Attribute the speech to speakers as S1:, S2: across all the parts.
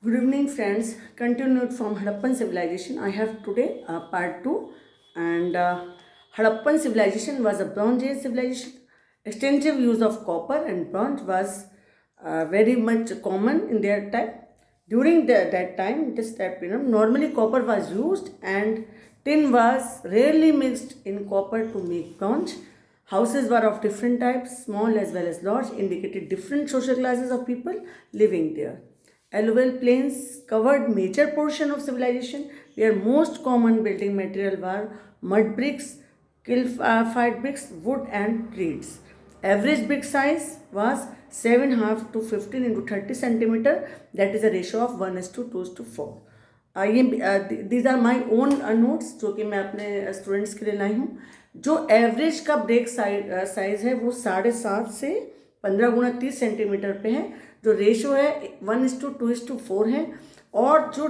S1: Good evening, friends. Continued from Harappan civilization. I have today part 2. And Harappan civilization was a Bronze Age civilization. Extensive use of copper and bronze was very much common in their time. During that time, this that period, normally copper was used and tin was rarely mixed in copper to make bronze. Houses were of different types, small as well as large, indicated different social classes of people living there. Alluvial plains covered major portion of civilization, where most common building material were mud bricks, fired bricks, wood and reeds. Average brick size was 7.5 to 15 into 30 centimeter. That is a ratio of 1:2:4. These are my own notes जो कि मैं अपने students के लिए लाई हूँ. जो average का break size है वो 7.5 से 15 × 30 सेंटीमीटर पे है. जो रेशो है 1:2:4 है. और जो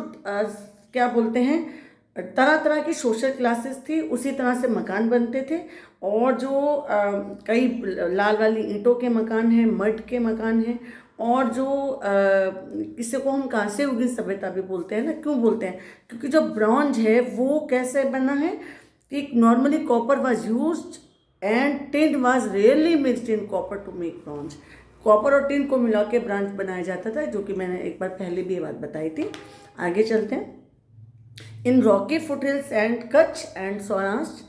S1: क्या बोलते हैं, तरह तरह की सोशल क्लासेस थी, उसी तरह से मकान बनते थे. और जो कई लाल वाली ईंटों के मकान हैं, मड के मकान हैं. और जो किसी को हम कांस्य युगीन सभ्यता भी बोलते हैं ना. क्यों बोलते हैं? क्योंकि जो ब्रॉन्ज है वो कैसे बना है कि normally copper was used and tin was rarely mixed in copper two make bronze. Copper और टिन को मिला के ब्रॉन्ज बनाया जाता था, जो कि मैंने एक बार पहले भी ये बात बताई थी. आगे चलते हैं. In rocky foothills and Kutch and Saurashtra,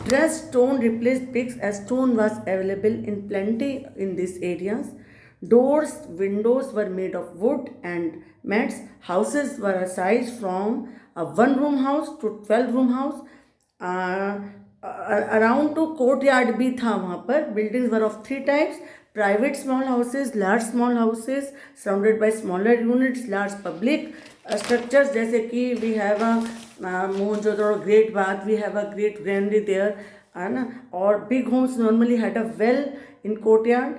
S1: dressed stone replaced bricks as stone was available in plenty in these areas. Doors, windows were made of wood and mats. Houses were sized from a one-room house to 12-room house. Around to courtyard भी था वहाँ पर. Buildings were of three types: private small houses, large small houses surrounded by smaller units, large public structures जैसे कि we have a Mohenjodaro great bath, we have a great granary there, है ना. और big homes normally had a well in courtyard.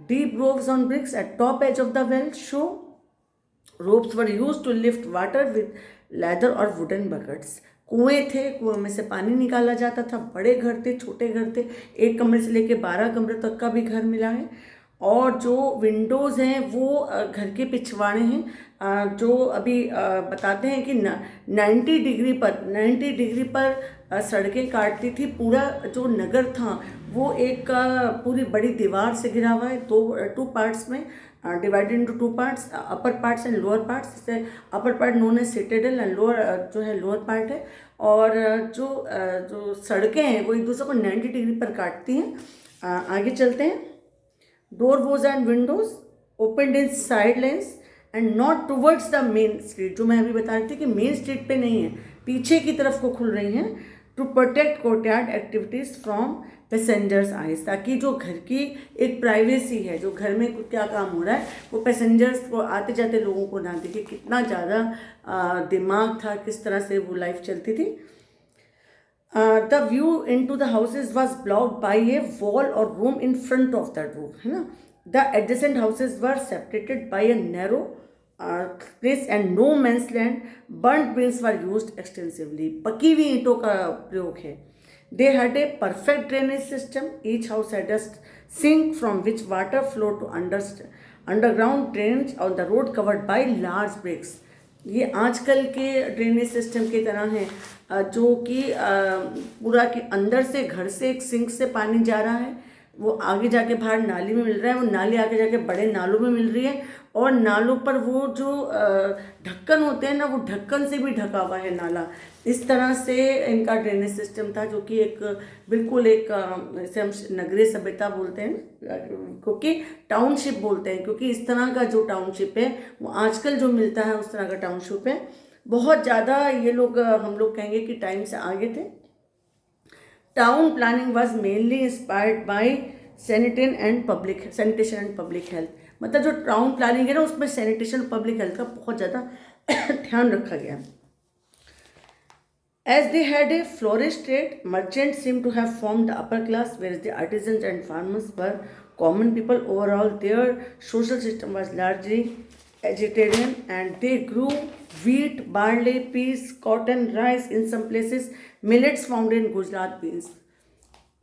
S1: Deep roofs on bricks at top edge of the well show. Ropes were used to lift water with leather or wooden buckets. कुएं थे, कुएं में से पानी निकाला जाता था. बड़े घर थे, छोटे घर थे, एक कमरे से लेके 12 कमरे तक का भी घर मिला है. और जो विंडोज़ हैं वो घर के पिछवाड़े हैं. जो अभी बताते हैं कि 90 डिग्री पर सड़कें काटती थी. पूरा जो नगर था वो एक पूरी बड़ी दीवार से घिरा हुआ है. टू पार्ट्स में divided into two parts, upper parts and lower parts. जैसे upper part known as citadel and lower जो है लोअर पार्ट है. और जो सड़कें हैं वो एक दूसरे को 90 डिग्री पर काटती हैं. आगे चलते हैं. Door was and windows opened in side lanes and not towards the main street. जो मैं अभी बता रही थी कि मेन स्ट्रीट पे नहीं है, पीछे की तरफ को खुल रही हैं. To protect courtyard activities from passengers eyes, ताकि जो घर की एक प्राइवेसी है, जो घर में क्या काम हो रहा है, वो पैसेंजर्स को, आते जाते लोगों को ना दिखे. कितना ज़्यादा दिमाग था, किस तरह से वो लाइफ चलती थी. The view into the houses was blocked by a wall or room in front of the roof, है ना. The adjacent houses were separated by a narrow space and no man's land. Burnt beams were used extensively. पकी हुई ईंटों का प्रयोग है. They had a perfect drainage system. Each house had a sink from which water flowed to underground drainage on the road covered by large bricks. ये आजकल के drainage system की तरह है, जो कि पूरा के अंदर से, घर से एक सिंक से पानी जा रहा है, वो आगे जाके बाहर नाली में मिल रहा है, वो नाली आगे जाके बड़े नालों में मिल रही है. और नालों पर वो जो ढक्कन होते हैं ना, वो ढक्कन से भी ढका हुआ है नाला. इस तरह से इनका ड्रेनेज सिस्टम था, जो कि एक बिल्कुल एक जैसे हम नगरीय सभ्यता बोलते हैं, क्योंकि टाउनशिप बोलते हैं, क्योंकि इस तरह का जो टाउनशिप है वो आजकल जो मिलता है उस तरह का टाउनशिप है. बहुत ज़्यादा ये लोग, हम लोग कहेंगे कि टाइम से आगे थे. Town planning was mainly inspired by sanitation and public health. मतलब जो टाउन प्लानिंग है ना, उसमें सैनिटेशन पब्लिक हेल्थ का बहुत ज़्यादा ध्यान रखा गया. As they had a flourished trade, merchants seem to have formed the upper class, whereas the artisans and farmers were common people. Overall, their social system was largely vegetarian, and they grew wheat, barley, peas, cotton, rice. In some places, millets found in Gujarat beans.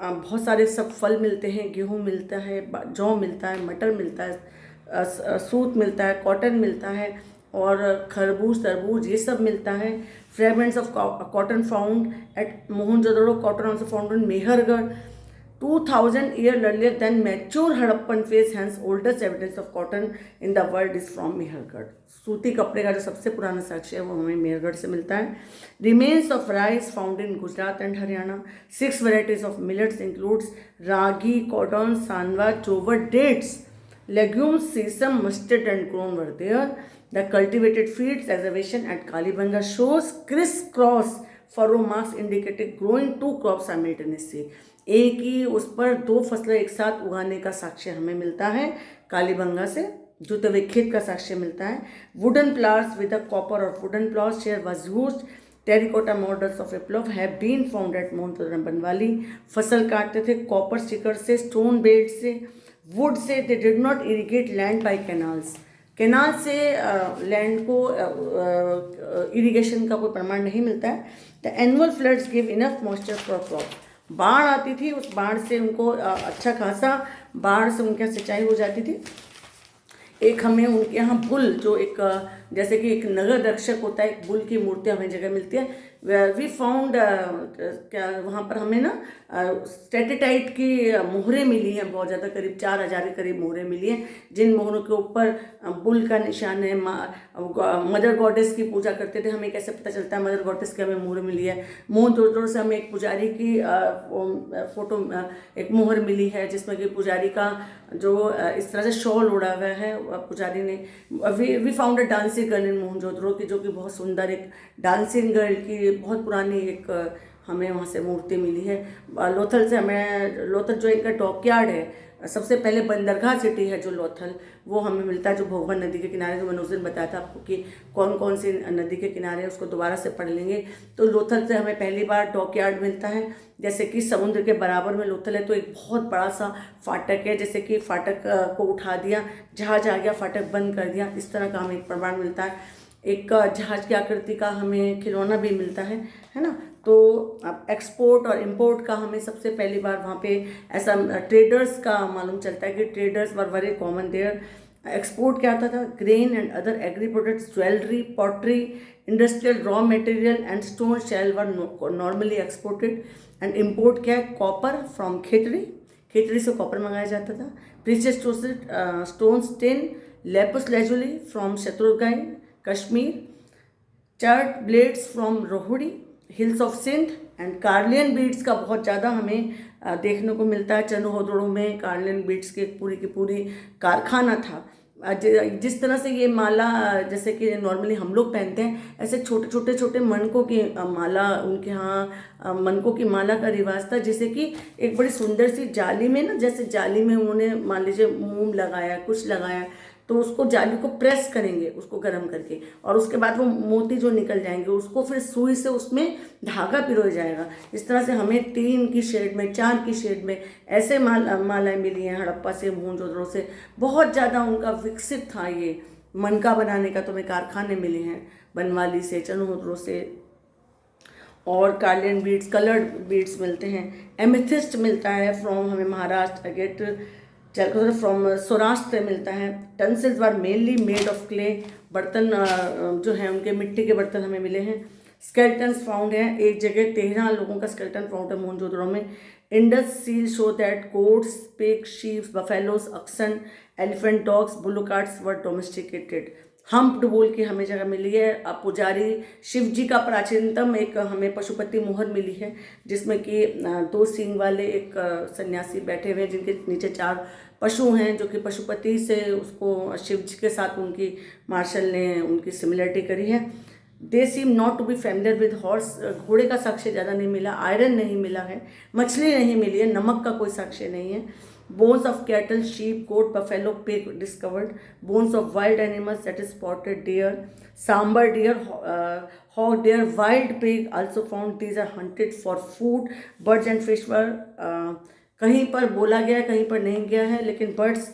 S1: बहुत सारे सब फल मिलते हैं, गेहूँ मिलता है, जौ मिलता है, मटर मिलता है, सूत मिलता है, कॉटन मिलता है. और खरबूज, तरबूज ये सब मिलता है। Fragments of cotton found at Mohenjodaro, cotton also found in Mehrgarh 2000 years earlier than mature Harappan phase, hence oldest evidence of cotton in the world is from Mehrgarh. सूती कपड़े का जो सबसे पुराना साक्ष्य है वो हमें मेहरगढ़ से मिलता है। Remains of rice found in Gujarat and Haryana. 6 varieties of millets includes ragi, cotton, सांवा, चोवर, dates, legumes, sesame, mustard and corn were there. The cultivated fields excavation at Kalibanga shows criss-cross furrow marks indicating growing two crops simultaneously. एक ही उस पर 2 फसलें एक साथ उगाने का साक्ष्य हमें मिलता है कालीबंगा से। जुते हुए खेत का साक्ष्य मिलता है। Wooden ploughs with a copper और wooden ploughs share was used. Terracotta models of plough have been found at Mohenjodaro Banawali. फसल काटते थे कॉपर स्टिकर से, स्टोन बेल्ट से, वुड से। They did not irrigate land by canals. Canal से land को irrigation का कोई प्रमाण नहीं मिलता है। The annual floods give enough moisture for crop. बाढ़ आती थी, उस बाढ़ से उनको अच्छा खासा बाढ़ से उनके सिंचाई हो जाती थी। एक हमें उनके यहाँ बुल, जो एक जैसे कि एक नगर रक्षक होता है, एक बुल की मूर्ति हमें जगह मिलती है। वी फाउंड क्या वहाँ पर हमें ना स्टेटिटाइट की मोहरें मिली हैं बहुत ज़्यादा, करीब 4000 के करीब मोहरें मिली हैं, जिन मोहरों के ऊपर बुल का निशान है। मदर गॉडेस की पूजा करते थे। हमें कैसे पता चलता है मदर गॉडेस की हमें मोहर मिली है? मोहनजोदड़ो से हमें एक पुजारी की फोटो, एक मोहर मिली है जिसमें कि पुजारी का जो इस तरह से शॉल ओढ़ा हुआ है पुजारी ने। We found a dancing girl in Mohenjodaro की, जो कि बहुत सुंदर एक डांसिंग गर्ल की बहुत पुरानी एक हमें वहाँ से मूर्ति मिली है। लोथल से हमें, लोथल जो इनका डॉकयार्ड है, सबसे पहले बंदरगाह सिटी है जो लोथल, वो हमें मिलता है जो भोगवन नदी के किनारे, जो मैंने उस दिन बताया था आपको कि कौन कौन सी नदी के किनारे है, उसको दोबारा से पढ़ लेंगे। तो लोथल से हमें पहली बार डॉकयार्ड मिलता है, जैसे कि समुद्र के बराबर में लोथल है, तो एक बहुत बड़ा सा फाटक है, जैसे कि फाटक को उठा दिया, जहाज आ गया, फाटक बंद कर दिया, इस तरह का हमें एक प्रमाण मिलता है। एक जहाज की आकृति का हमें खिलौना भी मिलता है ना। तो अब एक्सपोर्ट और इंपोर्ट का हमें सबसे पहली बार वहाँ पे ऐसा ट्रेडर्स का मालूम चलता है कि traders were very common there. Export क्या आता था? Grain and other agri products, jewellery, pottery, industrial raw material and stone shell were normally exported. And import क्या है? कॉपर फ्रॉम खेतड़ी, खेतड़ी से कॉपर मंगाया जाता था। Precious stones, tin, lapis lazuli from शत्रुघ्न Kashmir, chert blades from Rohri, hills of Sindh and carnelian beads का बहुत ज़्यादा हमें देखने को मिलता है। चंद्रहोदड़ो में कार्लियन बीड्स की पूरी कारखाना था। जिस तरह से ये माला जैसे कि नॉर्मली हम लोग पहनते हैं, ऐसे छोटे मनकों की माला उनके यहाँ मनकों की माला का रिवाज था, जैसे कि एक बड़ी सुंदर सी जाली में ना, जैसे जाली में उन्होंने मान लीजिए मोम लगाया, कुछ लगाया, तो उसको जाली को प्रेस करेंगे उसको गर्म करके, और उसके बाद वो मोती जो निकल जाएंगे उसको फिर सुई से उसमें धागा पिरोया जाएगा। इस तरह से हमें 3 की शेड में, 4 की शेड में ऐसे मालाएं मिली हैं हड़प्पा से, मोहनजोदड़ो से। बहुत ज़्यादा उनका विकसित था ये मनका बनाने का। तो हमें कारखाने मिले हैं बनवाली से, चंद्रहोदड़ो से, और कार्लियन बीड्स, कलर्ड बीड्स मिलते हैं। एमेथिस्ट मिलता है फ्रॉम हमें महाराष्ट्र, अगेट चलकर फ्रॉम सौराष्ट्र से मिलता है। Utensils were mainly made of clay, बर्तन जो हैं उनके मिट्टी के बर्तन हमें मिले हैं। स्केल्टन्स फाउंड हैं, एक जगह 13 लोगों का स्केल्टन फाउंड है मोहनजोदड़ो में। Indus seal show that goats, pig, sheeps, buffaloes, auction, elephant, dogs, bull carts were domesticated. Humped bull की हमें जगह मिली है। अब पुजारी शिव जी का प्राचीनतम एक हमें पशुपति मोहर मिली है, जिसमें कि 2 सींग वाले एक सन्यासी बैठे हुए हैं, जिनके नीचे 4 पशु हैं, जो कि पशुपति से उसको शिव जी के साथ उनकी मार्शल ने उनकी सिमिलरिटी करी है। They seem not to be familiar with horse. घोड़े का साक्ष्य ज़्यादा नहीं मिला, आयरन नहीं मिला है, मछली नहीं मिली है, नमक का कोई साक्ष्य नहीं है। Bones of cattle, sheep, goat, buffalo, pig discovered. Bones of wild animals, that is spotted deer, sambar deer, hog deer, wild pig also found. These are hunted for food. Birds and fish were कहीं पर बोला गया है, कहीं पर नहीं गया है, लेकिन बर्ड्स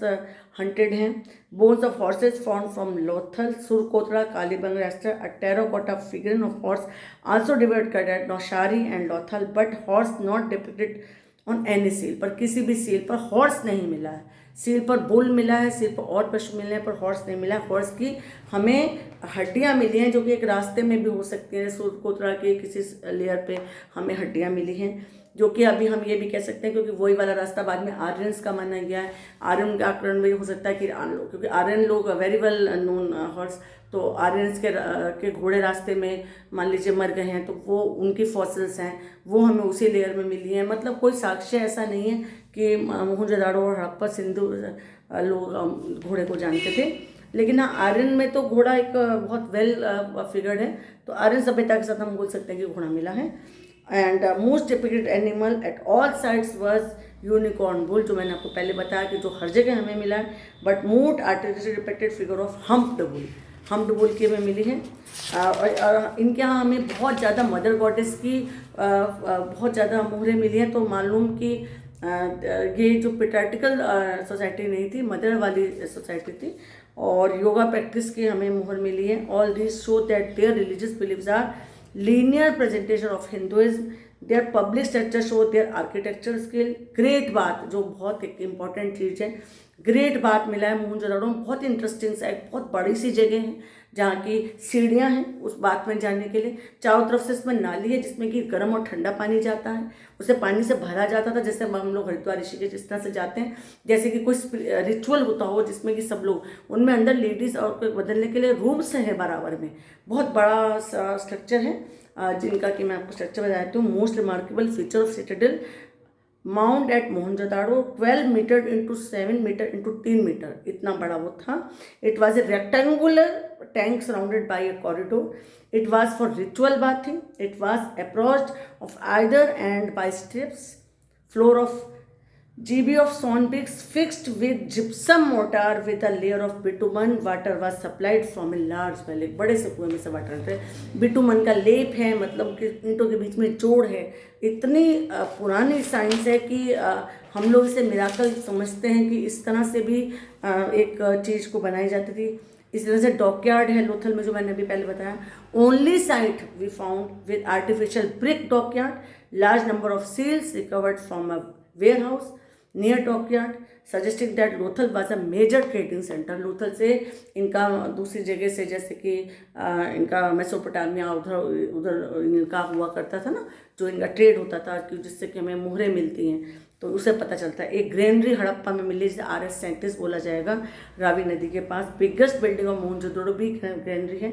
S1: हंटेड हैं। Bones of horses found from Lothal, Surkotada, Kalibangan रास्टर, a terracotta figure of horse also डिवेल्ड at Naushahro and Lothal, but horse not depicted on any seal. पर किसी भी सील पर हॉर्स नहीं मिला है। सील पर बुल मिला है, सील पर और पशु मिले हैं, पर हॉर्स नहीं मिला है। हॉर्स की हमें हड्डियाँ मिली हैं जो कि एक रास्ते में भी हो सकती हैं। सूर्यकोटरा के किसी लेयर पे हमें हड्डियाँ मिली हैं, जो कि अभी हम ये भी कह सकते हैं क्योंकि वही वाला रास्ता बाद में आर्यंस का माना गया है। आर्यन के आक्रमण में हो सकता है कि क्योंकि आर्यन लोग वेरी वेल नोन हॉर्स, तो आर्यंस के घोड़े रास्ते में मान लीजिए मर गए हैं, तो वो उनकी फॉसिल्स हैं, वो हमें उसी लेयर में मिली हैं। मतलब कोई साक्ष्य ऐसा नहीं है कि मोहनजोदाड़ो और हड़प्पा सिंधु लोग घोड़े को जानते थे। लेकिन हाँ, आर्यन में तो घोड़ा एक बहुत वेल फिगर्ड है, तो आर्यन सभ्यता के साथ हम बोल सकते हैं कि घोड़ा मिला है। And most depicted animal at all sites was unicorn bull, जो मैंने आपको पहले बताया कि जो हर जगह हमें मिला है। But most artificial depicted figure of humped bull, humped bull की हमें मिली है। और इनके यहाँ हमें बहुत ज़्यादा मदर गॉडेस की बहुत ज़्यादा मोहरें मिली हैं। तो मालूम कि ये जो पेट्रियार्कल सोसाइटी नहीं थी, मदर वाली सोसाइटी थी। और योगा प्रैक्टिस की हमें मोहर मिली है। All this show that their religious beliefs are linear presentation of Hinduism, their public structure show their architecture skill. Great बात, जो बहुत एक इम्पॉर्टेंट चीज़ है, ग्रेट बात मिला है मोहनजोदड़ो में। बहुत इंटरेस्टिंग सा एक बहुत बड़ी सी जगह है जहाँ की सीढ़ियाँ हैं उस बात में जाने के लिए। चारों तरफ से इसमें नाली है जिसमें कि गर्म और ठंडा पानी जाता है, उसे पानी से भरा जाता था। जैसे हम लोग हरिद्वार ऋषिकेश जिस तरह से जाते हैं, जैसे कि कुछ रिचुअल होता हो जिसमें कि सब लोग, उनमें अंदर लेडीज़ और को बदलने के लिए रूम्स हैं बराबर में। बहुत बड़ा स्ट्रक्चर है जिनका कि मैं आपको स्ट्रक्चर बताती हूँ। Most remarkable feature of citadel mound at Mohenjodaro 12 metre into 7 metre into 3 metre, इतना बड़ा वो था। It was a rectangular tank surrounded by a corridor. It was for ritual bathing. It was approached of either end by steps. Floor of GB of stone bricks fixed with gypsum mortar with a layer of bitumen. Water was supplied from a large well. एक बड़े से कुएं में से water निकले। Bitumen का लेप है, मतलब कि ईंटों के बीच में जोड़ है। इतनी पुरानी साइंस है कि हम लोग इसे मिराकल समझते हैं कि इस तरह से भी एक चीज़ को बनाई जाती थी। इस तरह से डॉकयार्ड है लोथल में, जो मैंने अभी पहले बताया। Only site we found with artificial brick dockyard, large number of seals recovered from a warehouse near dockyard, suggesting that Lothal was a major trading centre. Lothal से इनका दूसरी जगह से, जैसे कि इनका मेसोपोटामिया उधर इनका हुआ करता था ना, जो इनका ट्रेड होता था, कि जिससे कि हमें मोहरें मिलती हैं, तो उसे पता चलता है। एक ग्रेनरी हड़प्पा में मिली, जिसे RS-37 बोला जाएगा, रावी नदी के पास। बिगेस्ट बिल्डिंग ऑफ मोहनजोदड़ो भी ग्रेनरी है।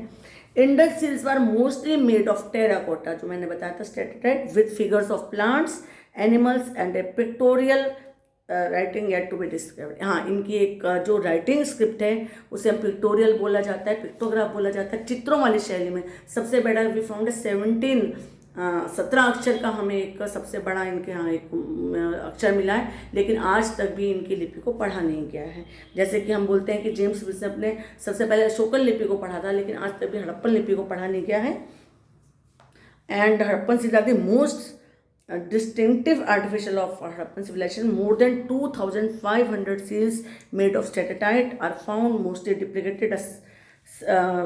S1: Indus seals were mostly made of terracotta, जो मैंने बताया था, steatite, with figures of plants, animals and a pictorial writing yet to be discovered. हाँ, इनकी एक जो राइटिंग स्क्रिप्ट है उसे हम पिक्टोरियल बोला जाता है, पिक्टोग्राफ बोला जाता है, चित्रों वाली शैली में। सबसे बड़ा वी फाउंड 17 अक्षर का हमें एक सबसे बड़ा इनके यहाँ एक अक्षर मिला है, लेकिन आज तक भी इनकी लिपि को पढ़ा नहीं गया है। जैसे कि हम बोलते हैं कि जेम्स बिशप ने सबसे पहले अशोकन लिपि को पढ़ा था, लेकिन आज तक भी हड़प्पन लिपि को पढ़ा नहीं गया है। And Harappan seals are the most distinctive artificial of Harappan civilization. More than 2,500 seals made of stalactite are found, mostly duplicated as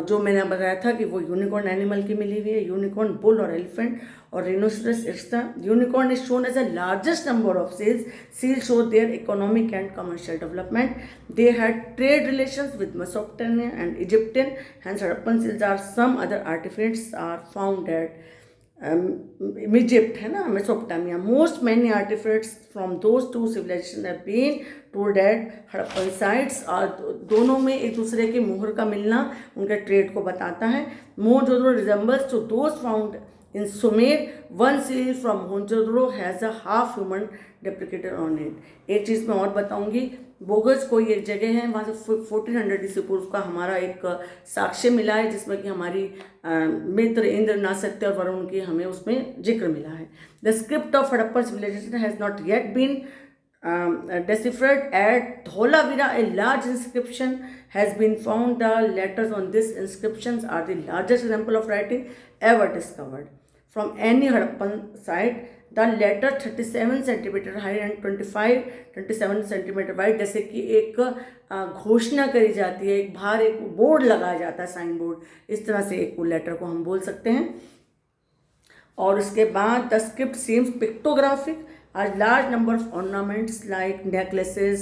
S1: जो मैंने बताया था कि वो यूनिकॉर्न एनिमल की मिली हुई है, यूनिकॉर्न बुल और एलिफेंट और rhinoceros. It's the unicorn is shown as a largest number of seals. Seal show their economic and commercial development. They had trade relations with Mesopotamia and Egyptian. Hence Harappan seals are some other artifacts are found at Egypt, है ना, Mesopotamia. Most many artifacts from those two civilisation have been told at Harappan sites. और दोनों में एक दूसरे के मोहर का मिलना उनके ट्रेड को बताता है. Mohenjodaro resembles to those found in Sumer. One seal from Mohenjodaro has a half human deprecated on it. एक चीज़ मैं और बताऊंगी, बोगज कोई एक जगह है, वहाँ से 1400 ईस्वी पूर्व का हमारा एक साक्ष्य मिला है, जिसमें कि हमारी मित्र इंद्र, नासत्य और वरुण की हमें उसमें जिक्र मिला है. The script of Harappan civilisation has not yet been deciphered at Dholavira. A large inscription has been found. The letters on this inscriptions are the largest example of writing ever discovered from any Harappan site. The letter 37 centimeter high and 27 centimeter wide. जैसे कि एक घोषणा करी जाती है, एक बाहर एक बोर्ड लगाया जाता है, साइन बोर्ड, इस तरह से एक लेटर को हम बोल सकते हैं. और उसके बाद the script seems pictographic. A large number of ornaments like necklaces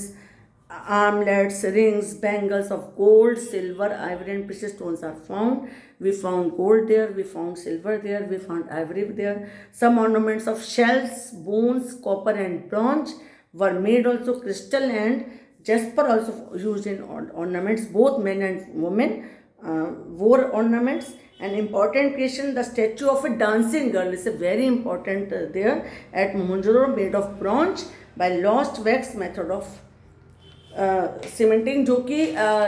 S1: armlets, rings, bangles of gold, silver, ivory, and precious stones are found. We found gold there, we found silver there, we found ivory there. Some ornaments of shells, bones, copper, and bronze were made also. Crystal and jasper also used in ornaments. Both men and women wore ornaments. An important creation, the statue of a dancing girl is a very important there at Mohenjo-daro, made of bronze by lost wax method of cementing, जो कि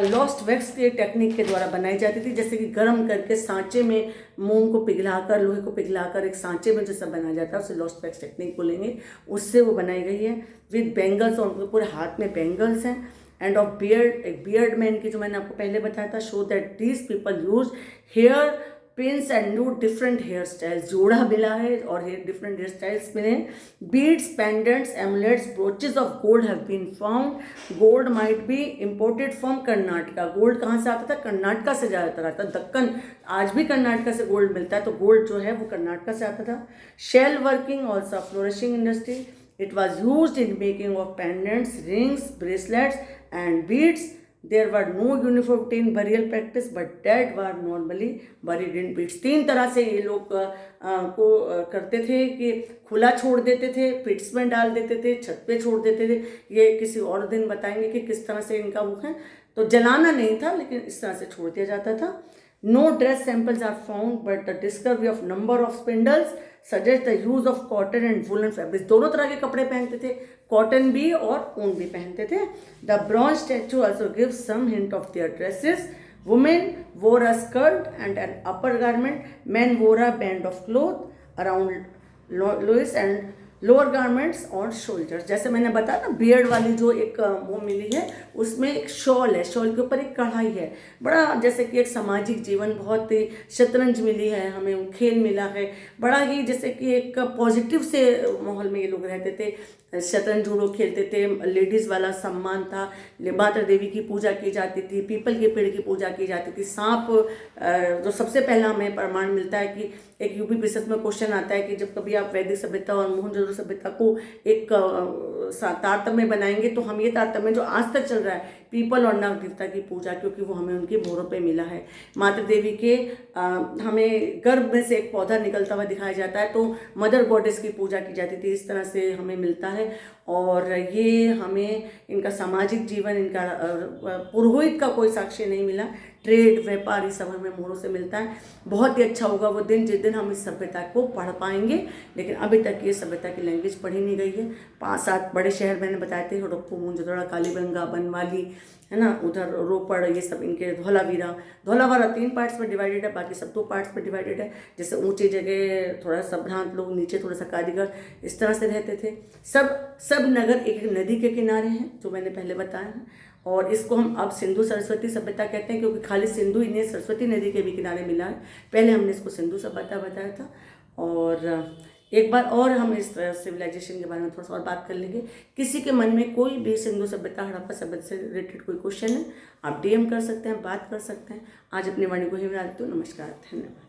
S1: lost wax के technique के द्वारा बनाई जाती थी, जैसे कि गर्म करके सांचे में मोम को पिघलाकर, लोहे को पिघलाकर एक सांचे में जैसा बनाया जाता है उसे लॉस्ट वैक्स टेक्निक बोलेंगे, उससे वो बनाई गई है। विद बैंगल्स, और उनके पूरे हाथ में बैंगल्स हैं। एंड ऑफ बियर्ड, एक बियर्ड मैन की जो मैंने आपको पहले बताया था, show that these people use hair pins and new different hair styles, जोड़ा मिला है और डिफरेंट हेयर स्टाइल्स मिले हैं। Beads, pendants, amulets, brooches of gold have been found. Gold might be imported from Karnataka. Gold कहाँ से आता था? कर्नाटका से ज़्यादातर आता था। दक्कन, आज भी कर्नाटका से गोल्ड मिलता है, तो गोल्ड जो है वो कर्नाटका से आता था। Shell working also flourishing industry. It was used in making of pendants, rings, bracelets, and beads. There were no uniformity in burial practice, but dead were normally buried in pits. 3 तरह से ये लोग को करते थे कि खुला छोड़ देते थे, पिट्स में डाल देते थे, छत पे छोड़ देते थे। ये किसी और दिन बताएंगे कि किस तरह से इनका वो है। तो जलाना नहीं था, लेकिन इस तरह से छोड़ दिया जाता था। No dress samples are found, but the discovery of number of spindles suggests the use of cotton and woolen fabrics. दोनों तरह के कपड़े पहनते थे, कॉटन भी और ऊन भी पहनते थे। The bronze statue also gives some hint of their dresses. Women wore a skirt and an upper garment. Men wore a band of cloth around loins and lower garments और शोल्डर्स। जैसे मैंने बताया ना, बियर्ड वाली जो एक वो मिली है, उसमें एक शॉल है, शॉल के ऊपर एक कढ़ाई है। बड़ा जैसे कि एक सामाजिक जीवन, बहुत ही शतरंज मिली है हमें, खेल मिला है, बड़ा ही जैसे कि एक पॉजिटिव से माहौल में ये लोग रहते थे। शतरंज जूडो खेलते थे, लेडीज़ वाला सम्मान था, माता देवी की पूजा की जाती थी, पीपल के पेड़ की पूजा की जाती थी। सांप, जो सबसे पहला हमें प्रमाण मिलता है कि एक यूपी पीएसएस में क्वेश्चन आता है कि जब कभी आप वैदिक सभ्यता और मोहनजोदड़ो सभ्यता को एक तारतम्य बनाएंगे, तो हम ये तारतम्य जो आज तक चल रहा है, पीपल और नाग देवता की पूजा, क्योंकि वो हमें उनके भोरों पे मिला है। माता देवी के हमें गर्भ में से एक पौधा निकलता हुआ दिखाया जाता है, तो मदर गॉडेस की पूजा की जाती थी, इस तरह से हमें मिलता है। और ये हमें इनका सामाजिक जीवन, इनका पुरोहित का कोई साक्ष्य नहीं मिला। ट्रेड, व्यापार, ये सब हमें मोहरों से मिलता है। बहुत ही अच्छा होगा वो दिन जिस दिन हम इस सभ्यता को पढ़ पाएंगे, लेकिन अभी तक ये सभ्यता की लैंग्वेज पढ़ी नहीं गई है। 5-7 बड़े शहर मैंने बताए थे, हड़प्पा, मोहनजोदड़ो, कालीबंगा, बनवाली, है ना, उधर रोपड़, ये सब इनके, धौलावीरा। 3 पार्ट्स में डिवाइडेड है, बाकी सब 2 पार्ट्स में डिवाइडेड है। जैसे ऊंची जगह थोड़ा संभ्रांत लोग, नीचे थोड़ा सा कारीगर, इस तरह से रहते थे। सब नगर एक नदी के किनारे हैं, जो मैंने पहले बताया है। और इसको हम अब सिंधु सरस्वती सभ्यता कहते हैं, क्योंकि खाली सिंधु ही नहीं, सरस्वती नदी के भी किनारे मिला है। पहले हमने इसको सिंधु सभ्यता बताया था। और एक बार और हम इस सिविलाइजेशन के बारे में थोड़ा सा और बात कर लेंगे। किसी के मन में कोई भी सिंधु सभ्यता, हड़प्पा सभ्यता से रिलेटेड कोई क्वेश्चन है, आप DM कर सकते हैं, बात कर सकते हैं। आज अपनी वाणी को ही बना देती हूँ। नमस्कार, धन्यवाद।